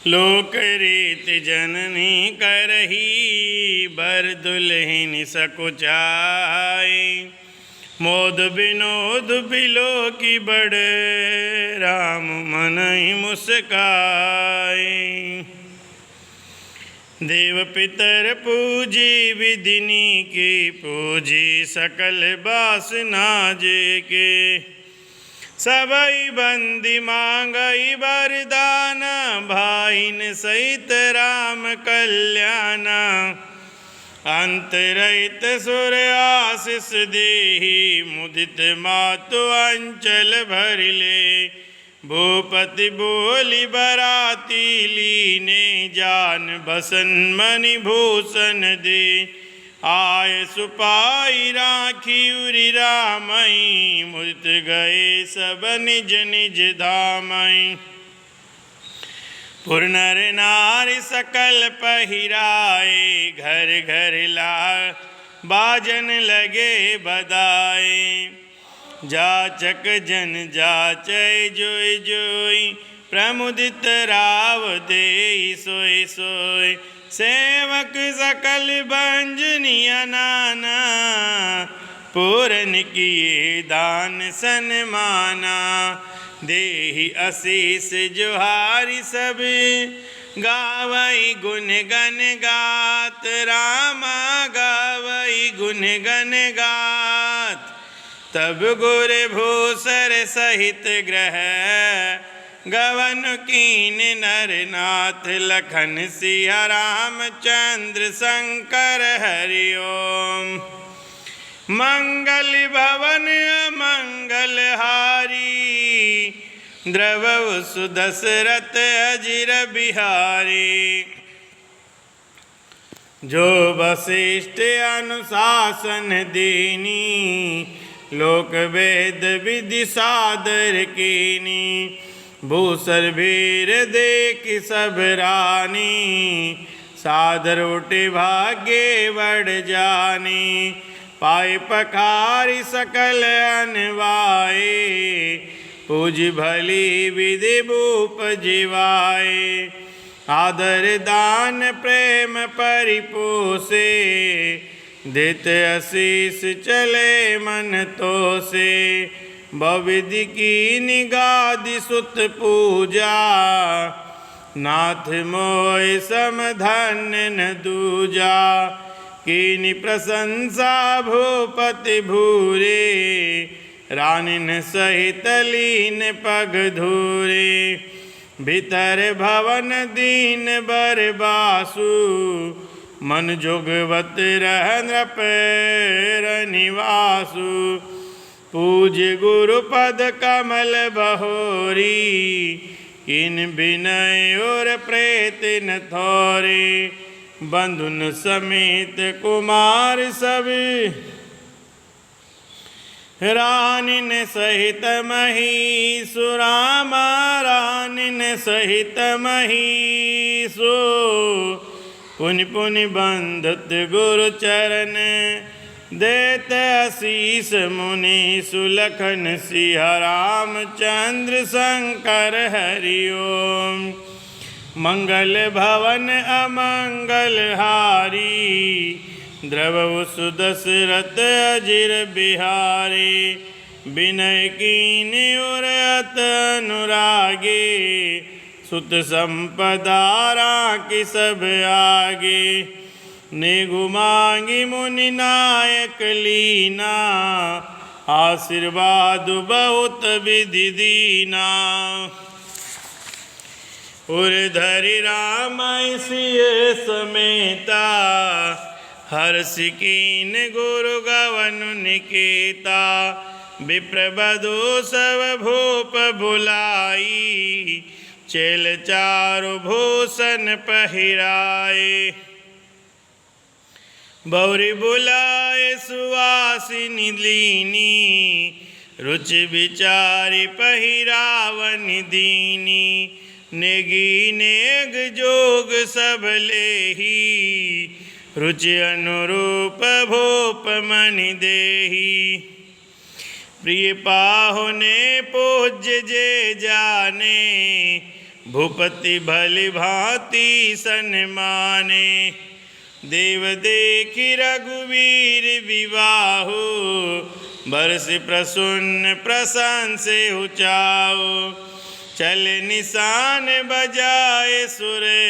लोक रीत जननी करही बर दुल्हिन सकुचाई। मोद विनोद बिलो की बड़ राम मनहि मुस्काई। देव पितर पूजी विधिनी की पूजी सकल बासना जे के। सबई बंदी मांगई वरदान भाइन सहित राम कल्याण। अंत रहित सुर आशीष देहि मुदित मातु अंचल भरिले। भूपति बोली बराती लीने जान बसन मणि भूषण दे। आय सुपाई राखी उरि रामई मुदित गए सब निज निज धामई। पुर नर नारी सकल पहिराए घर घर ला बाजन लगे बधाए। जाचक जन जाचय जोय जोय प्रमुदित राव देहि सोय सोय। सेवक सकल भंजनिया नाना पूरन किए दान सन्माना। देहि आशीष जोहारि सब गावई गुण गण गात। रामा गावई गुण गण गात। तब गुर भूसर सहित ग्रह गवन कीन नर नाथ लखन सिया रामचंद्र शंकर हरि ओम। मंगल भवन अमंगल हारी द्रवौ सुदशरथ अजिर बिहारी। जो वशिष्ठ अनुशासन दीनी लोक वेद विधि सादर कीनी। भूसर भीर देख सब रानी सादर उठे भाग्य बढ़ जानी। पाए पखारी सकल अनवाए पूज भली विधि भूप जिवाए। आदर दान प्रेम परिपोषे देत आशीष चले मन तो से। बविधि की निगादि सुत पूजा नाथ मोय समधन्य न दूजा। कीनि प्रशंसा भूपति भूरे रानिन सहित लीन पग धूरे। भीतर भवन दीन बर बासु मन जोगवत रह नृप निवासु। पूज गुरु पद कमल बहोरी किन विनय और प्रेत न थोरे। बंधुन समेत कुमार सब रानिन सहित महीसु। रामा रानिन सहित महीसु। पुनि पुनि बंधत गुरु चरण देत आशीष मुनि सुलखन सिया रामचंद्र शंकर हरि ओम। मंगल भवन अमंगल हारी द्रवौ सुदशरथ अजिर बिहारी। विनय कीन्हि और अत अनुरागे सुत संपदा राखि सब आगे। नेगु मांगी मुनि नायक लीना आशीर्वाद बहुत विधि दीना। उर्धरि राम सिय समेता हर्ष कीन गुरु गवन निकेता। विप्र बधू सब भूप बुलाई चेल चारु भूषण पहिराए। बौरी बुलाए सुवासिनी लीनी रुचि विचारी पहिरावन दीनी। नेगी नेग जोग सब लेही रुचि अनुरूप भूप मणि देही। प्रिय पाहुने पूज्य जे जाने भूपति भली भांति सन्माने। देव देखि रघुवीर विवाहो, बरस प्रसन्न प्रशंसे उचाओ। चल निशान बजाए सुरे,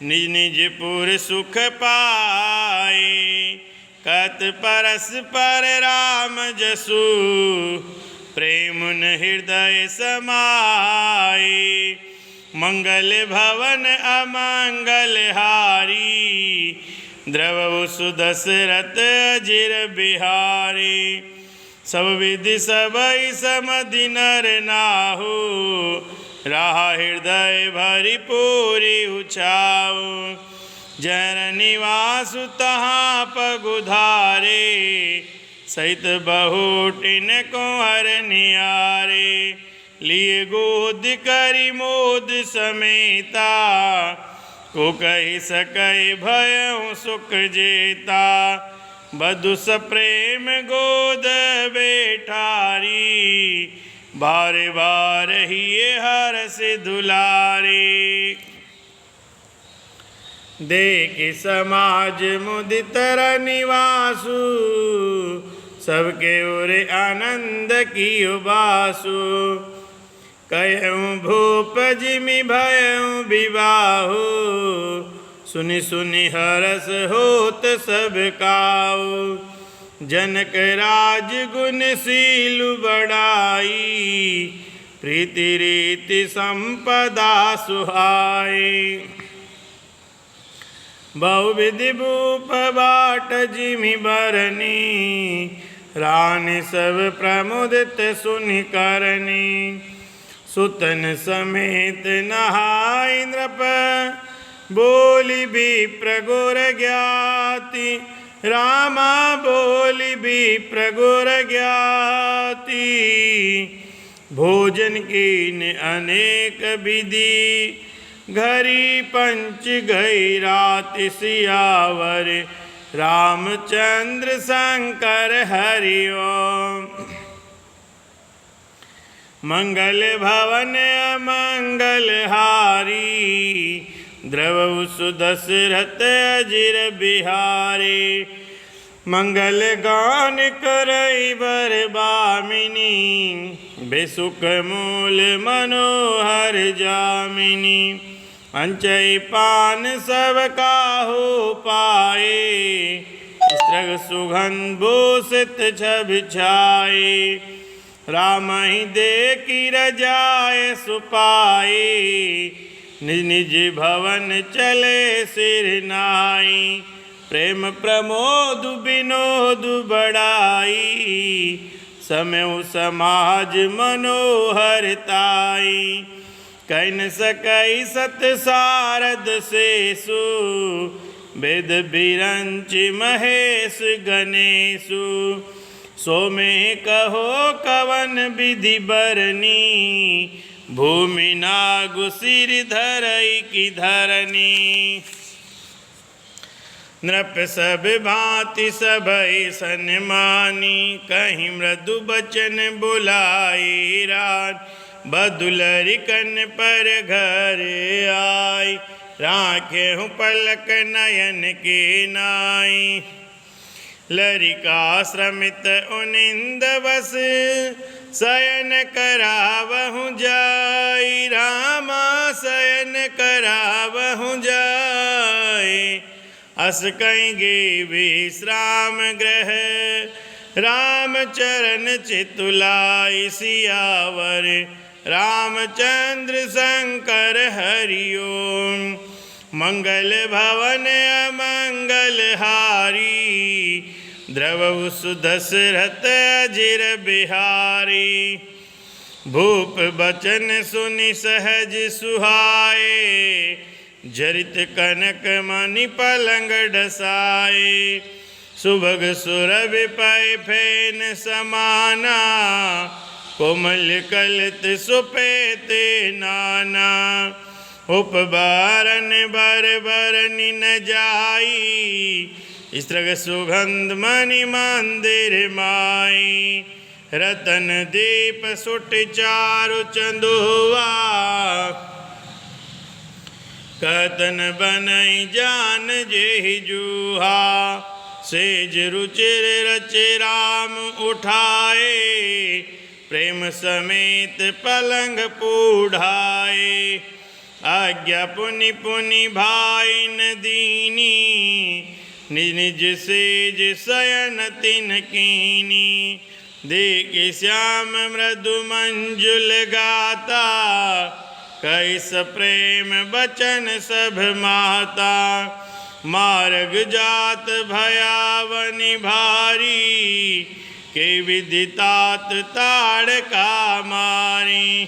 निज निज पुर सुख पाए। कत परस पर राम जसु, प्रेम न हृदय समाए। मंगल भवन अमंगल हारी, द्रवहु सुदशरथ अजिर बिहारी। सब विधि सबई समधि नर नाहु, रहा हृदय भरी पूरी उछाओ। जन निवासु तहाँ पगुधारे, सहित बहुटिन कुंवर नियारे। लिए गोद करी मोद समेता, को कही सकै भयउ सुख जेता। बधु सप्रेम गोद बेठारी, बारे बार ही हरस दुलारे। देख समाज मुदित निवासु, सबके ओरे आनंद कियो बासु। कहूँ भूप जिमि भयउ विवाहो, सुनि सुनि हरस होत सब काऊ। जनक राज गुण शीलु बढ़ाई, प्रीति रीति संपदा सुहाई। बहुविधि भूप बाट जिमि बरनी, रानी सब प्रमुदित सुनि करनी। सुतन समेत नहाय नृप, बोली विप्र गुर ज्ञाति। रामा बोली विप्र गुर ज्ञाति। भोजन कीन अनेक विधि, घरी पंच गई राति सियावर। रामचंद्र शंकर हरि ओम। मंगल भवन अमंगल हारी, द्रवहु सुदशरथ अजिर बिहारी। मंगल गान करई बर बामिनी, बेसुख मूल मनोहर जामिनी। अंचई पान सब काहू पाए, स्त्रग सुगंध भूषित छब छाए। राम ही देखी रजाए सुपाए, निज निज भवन चले सिर नाई। प्रेम प्रमोद विनोद बढ़ाई, समय समाज मनोहरताई। कह न सकई सत सारद शेषु, वेद बिरंच महेश गणेशु। सो में कहो कवन विधि बरनी, भूमि नागु सिर धरई की धरनी। नृप सब भांति सबई सन्मानी, कहीं मृदु बचन बुलाई रात। बदुलरिकन पर घर आई, राखे हूँ पलक नयन के नाई। लरिका श्रमित उनिंद बस, शयन करावहु जाई। रामा शयन करावहु जाई। अस कहेंगे विश्राम ग्रह, राम चरण चितुलाई सियावर। रामचंद्र शंकर हरि ओम। मंगल भवन अमंगल हारी, द्रवहु सुदशरथ अजिर बिहारी। भूप बचन सुनि सहज सुहाए, जरित कनक मणि पलंग डसाए। सुभग सुरभि पै फैन समाना, कोमल कलित सुपेत नाना। उपबारन बर बरनि न जाई, स्त्रग सुगंध मणि मंदिर माई। रतन दीप सुट चारु चंदुआ, बतन बनई जान जेहि जूहा। सेज रुचिर रच राम उठाए, प्रेम समेत पलंग पूढ़ाए। आज्ञा पुनि पुनि भाई न दीनी, निज निज सेज शयन तिन कीनी। देखि श्याम मृदु मंजुल गाता, कैस प्रेम बचन सब माता। मार्ग जात भयावनि भारी, के विदितात ताड़का मारी।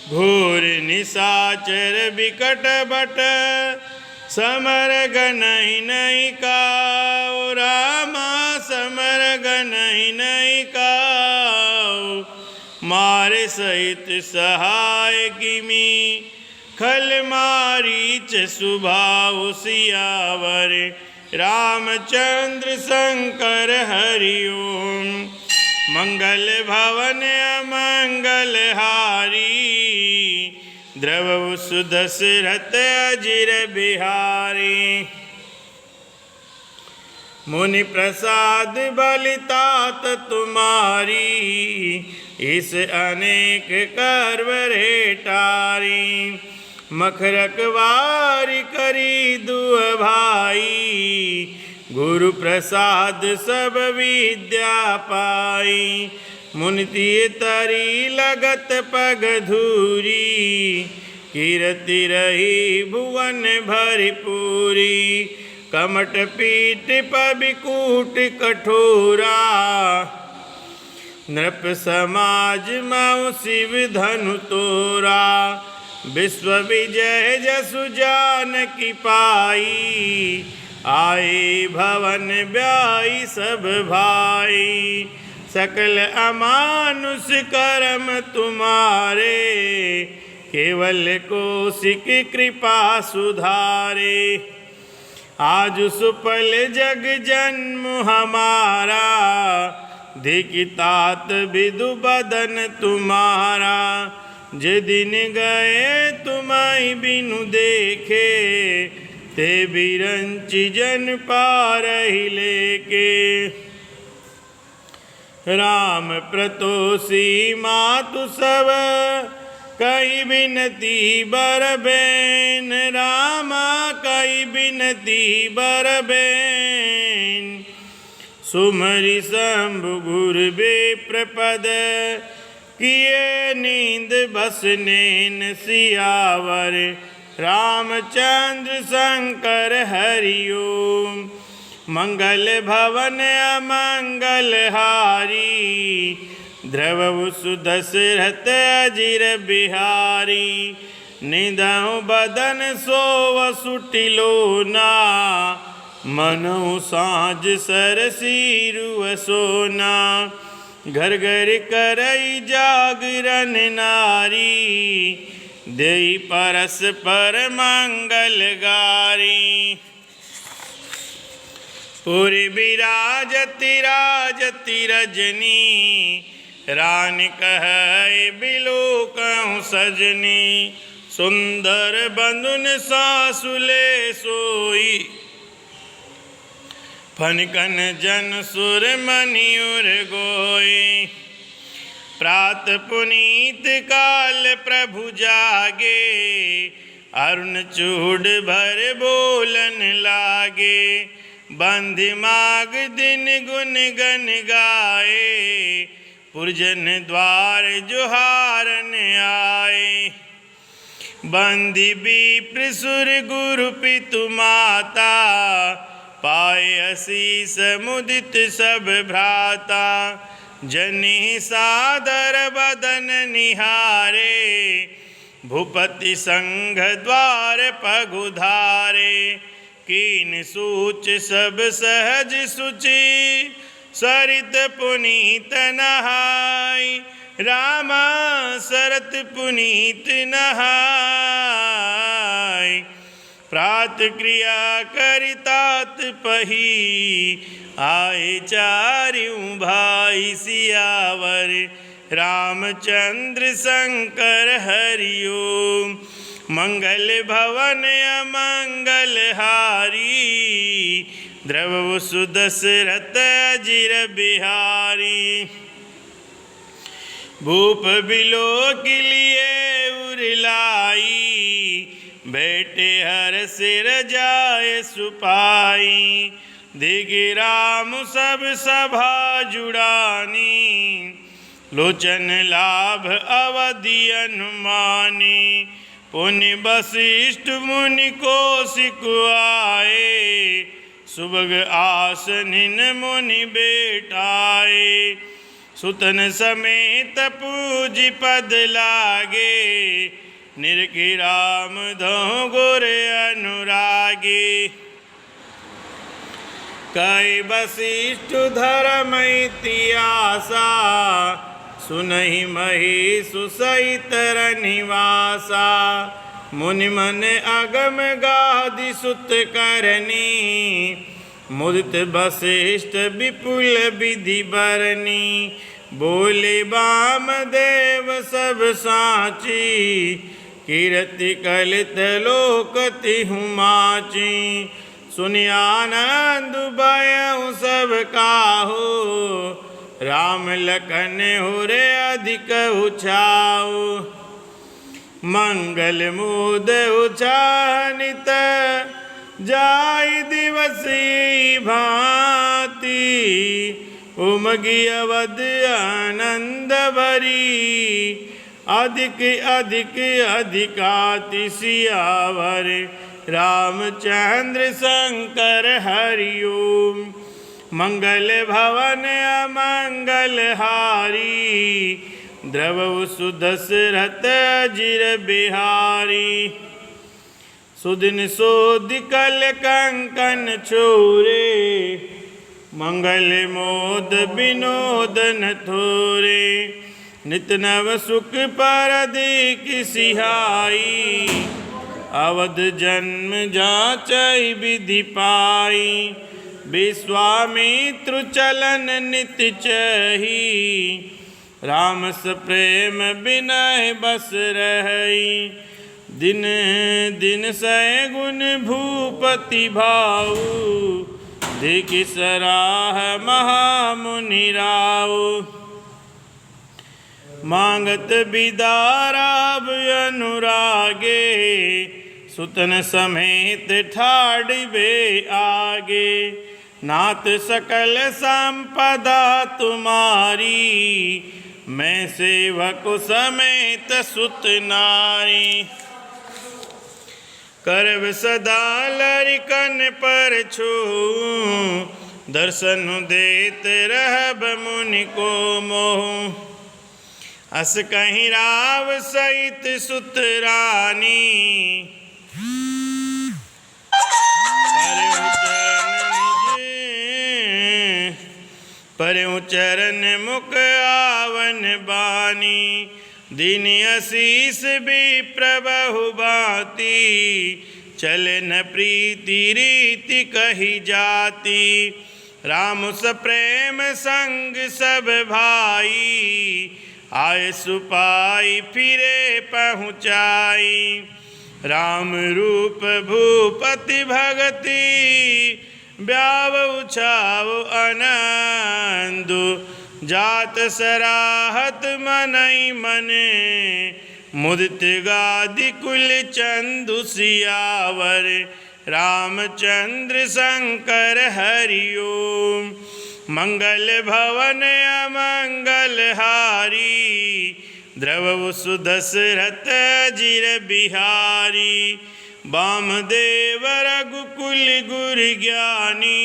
घोर निशाचर बिकट बट, समर गनहि नहीं काऊ। रामा समर गनहि नहीं काऊ। मारे सहित सहाय किमी, खल मारीच सुभाउ सियावर। रामचंद्र शंकर हरि ओम। मंगल भवन अमंगल हारी, द्रवहु सुदशरथ अजिर बिहारी। मुनि प्रसाद बलितात तुम्हारी, इस अनेक करवरे टारी। मखरकवारी करी दुअ भाई, गुरु प्रसाद सब विद्या पाई। मुनि तरी लगत पग धूरी, कीरति रही भुवन भरपूरी। कमट पीठ पबिकूट कठोरा, नृप समाज मऊ शिव धनु तोरा। विश्व विजय जसु जानकी पाई, आए भवन ब्याई सब भाई। सकल अमानुष कर्म तुम्हारे, केवल कौशिक कृपा सुधारे। आज सुपल जग जन्म हमारा, धिकितात विदु बदन तुम्हारा। जे दिन गए तुम्हारी बिनु देखे, ते बिरंचि जन पारहि लेके। राम प्रतोषी मातु सब, कई बिनती बर बैन। रामा कई बिनती बर बैन। सुमरि शंभु गुर विप्र पद, किए नींद बस नैन सियावर। रामचंद्र शंकर हरि ओम। मंगल भवन अमंगल हारी, द्रवहु सुदशरथ अजिर बिहारी। निदहु बदन सोव सुटिलोना, मनहु साँझ सरसीरु सोना। घर घर करई जागरण नारी, देई परस्पर मंगल गारी। पुरि विराजति राजति रजनी, रानी कहै बिलोकहु सजनी। सुंदर बंधुन सासुले सोई, फनकन जन सुर मनियुर गोई। प्रात पुनीत काल प्रभु जागे, अरुण चूड़ भर बोलन लागे। बंधि माग दिन गुन गन गाए, पुरजन द्वार जुहारन आए। बंधि विप्र सुर गुरु पितु माता, पाए असीस मुदित सब भ्राता। जनि सादर बदन निहारे, भूपति संघ द्वार पगुधारे। कीन सूच सब सहज सुचि, सरित पुनीत नहाय। रामा सरत पुनीत नहाय। प्रात क्रिया करितात पही, आए चारियों भाई सियावर। रामचंद्र शंकर हरि ओम। मंगल भवन अमंगल हारी, द्रवहु सुदशरथ अजिर बिहारी। भूप बिलोक लिए उरलाई, बैठे हर सिर जाए सुपाई। दिगि राम सब सभा जुड़ानी, लोचन लाभ अवधि अनुमानी। पुनि वशिष्ठ मुनि कौशिक आए, सुभग आसनिन मुनि बेटाए। सुतन समेत पूजि पद लागे, निरखि राम धौ गुर अनुरागे। कई वशिष्ठ धर्म इतिहासा, सुनहि महिषु सहित रनिवासा। मुनि मन अगम गादि सुत करनी, मुदित वशिष्ठ विपुल विधि बरनी। बोले वामदेव सब साची, कीरति कलित लोकति हुमाची। सुनि आनंद भयउ सब काहू, राम लखन हुरे अधिक उछाऊ। मंगल मुद उछानित, जाय दिवसी भांति। उमगी अवध आनंद भरी, अधिक अधिक अधिकाति सियावर। रामचंद्र शंकर हरि ओम। मंगल भवन अमंगल हारी, द्रवहु सुदशरथ अजिर बिहारी। सुदिन सोध कल कंकन छोरे, मंगल मोद विनोद न थोरे। नित नव सुख परधिक सिहाई, अवध जन्म जाचै विधि पाई। विश्वामित्र चलन नित चही, राम स प्रेम बिनय बस रही। दिन दिन सैगुन भूपति भाऊ, देखि सराह महामुनि राऊ। मांगत बिदाराब अनुरागे, सुतन समेत ठाड़बे आगे। नाथ सकल संपदा तुम्हारी, मैं सेवक समेत सुत नारी। करब सदा लरिकन पर छूं, दर्शन देत रहब मुनि को मोह। अस कहीं राव सहित सुत रानी, परउ चरण मुख आवन बानी। दिन आशीष भी प्रभु बाती, चले न प्रीति रीति कही जाती। राम स प्रेम संग सब भाई, आए सुपाई फिरे पहुँचाई। राम रूप भूपति भगति, ब्याव उछाव आनंदु। जात सराहत मनई मने, मुदित गादि कुल चंदु सियावर। रामचंद्र शंकर हरि ओम। मंगल भवन अमंगल हारी, द्रवहु सुदशरथ अजिर बिहारी। वामदेव रघुकुल गुर ज्ञानी,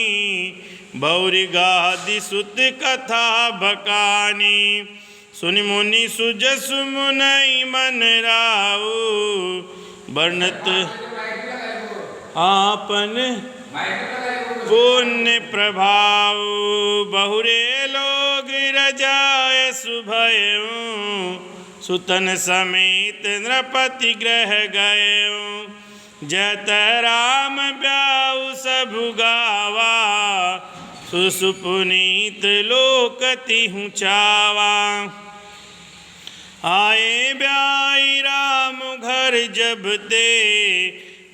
बौरि गादि सुत कथा बकानी। सुनि मुनि सुजसु मुनई मन राऊ, वर्णत आपन पुण्य प्रभाव। बहुरे लोग रजाय सुभयऊ, सुतन समेत नृपति ग्रह गयऊ। जत राम ब्याऊ सबु गावा, सुसुपुनीत लोकति हुचावा। आए ब्याई राम घर जब ते,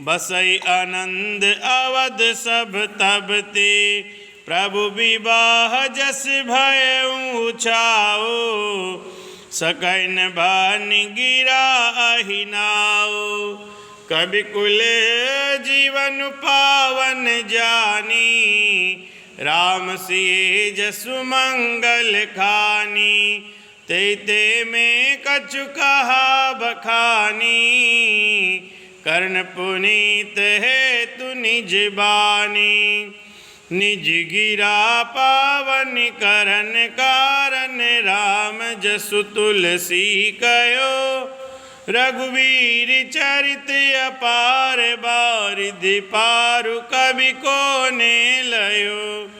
बसई आनंद अवध सब तब ते। प्रभु विवाह जस भय छाओ, सकैन भान गिरा अहिनाओ। कवि कुल जीवन पावन जानी, राम सिए जसु मंगल खानी। ते में कछु कहा बखानी, कर्ण पुनीत है तु निज बानी। निज गिरा पावन करन कारण, राम जसु तुलसी कयो। रघुवीर चरित अपार, बारिधि पारु कवि को ने लयो।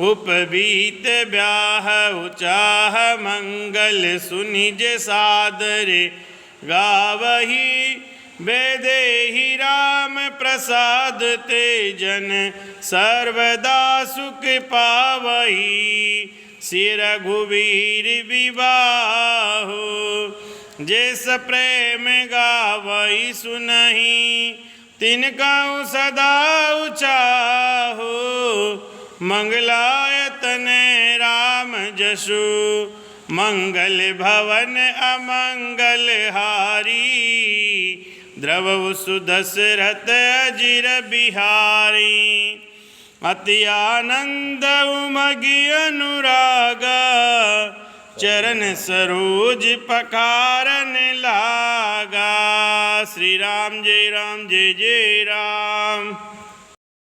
उपबीत ब्याह उचाह मंगल, सुनिज सादर गावही। वेदेहि राम प्रसाद, ते जन सर्वदा सुख पावही। श्री रघुवीर विवाहो, जैस प्रेम गावई सुनहि। तिनकहु सदा उचाहो, मंगलायतन राम जसु। मंगल भवन अमंगल हारी, द्रवहु सुदशरथ अजिर बिहारी। अति आनंद उमगि अनुरागा, चरण सरोज पकारन लागा। श्री राम जय जय राम।